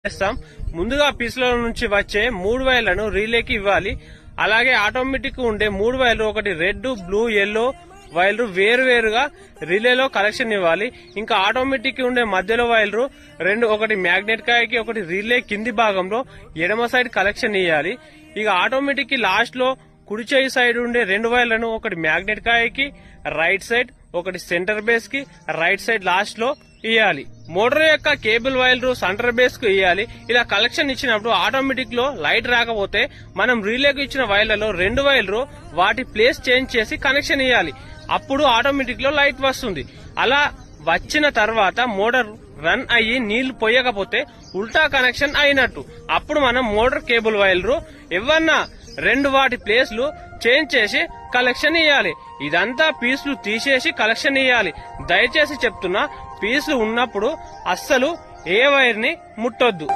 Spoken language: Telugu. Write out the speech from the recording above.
చేస్తాం. ముందుగా పీసుల నుంచి వచ్చే 3 వైర్లను రిలేకి ఇవ్వాలి. అలాగే ఆటోమేటిక్ ఉండే 3 వైర్లు, ఒకటి రెడ్, బ్లూ, ఎల్లో వైర్లు వేరువేరుగా రిలేలో కనెక్షన్ ఇవ్వాలి. ఇంకా ఆటోమేటిక్ ఉండే మధ్యలో వైర్లు రెండు, ఒకటి మ్యాగ్నెట్ కాయకి, ఒకటి రిలే కింది భాగంలో ఎడమ సైడ్ కనెక్షన్ ఇవ్వాలి. ఇక ఆటోమేటిక్ లాస్ట్ లో కుడి చేయి సైడ్ ఉండే 2 వైర్లను, ఒకటి మ్యాగ్నెట్ కాయకి రైట్ సైడ్, ఒకటి సెంటర్ బేస్ కి రైట్ సైడ్ లాస్ట్ లో ఇవ్వాలి. మోటార్ యొక్క కేబుల్ వైర్లు సెంటర్ బేస్ కు ఇవ్వాలి. ఇలా కలెక్షన్ ఇచ్చినప్పుడు ఆటోమేటిక్ లో లైట్ రాకపోతే మనం రిలేకు ఇచ్చిన వైర్లలో 2 వైర్లు వాటి ప్లేస్ చేంజ్ చేసి కనెక్షన్ ఇవ్వాలి. అప్పుడు ఆటోమేటిక్ లో లైట్ వస్తుంది. అలా వచ్చిన తర్వాత మోటార్ రన్ అయ్యి నీళ్లు పోయకపోతే ఉల్టా కనెక్షన్ అయినట్టు. అప్పుడు మనం మోటార్ కేబుల్ వైర్లు ఎవరన్నా 2 వాటి ప్లేస్లు చేంజ్ చేసి కలెక్షన్ ఇవ్వాలి. ఇదంతా పీసులు తీసేసి కలెక్షన్ ఇవ్వాలి. దయచేసి చెప్తున్నా, పీసులు ఉన్నప్పుడు అస్సలు ఏ వైర్ ని ముట్టొద్దు.